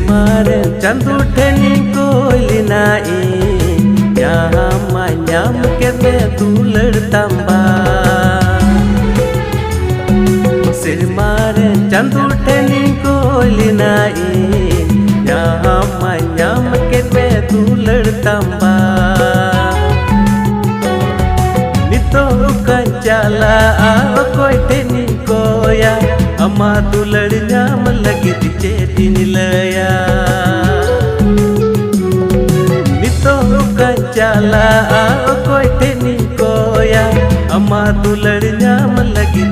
सिरमारे चंदू ठेनी कोयलिनाई यहाँ मान्याम के में दूलड़ तंबा सिरमारे चंदू ठेनी कोयलिनाई यहाँ मान्याम के में दूलड़ तंबा नितो कंचाला कोई ठेनी कोया अम्मा दूलड़ न्याम लगी चेती निलया नितो कंचाला कोई ठेनी कोया अम्मा दूलड़ न्याम लगी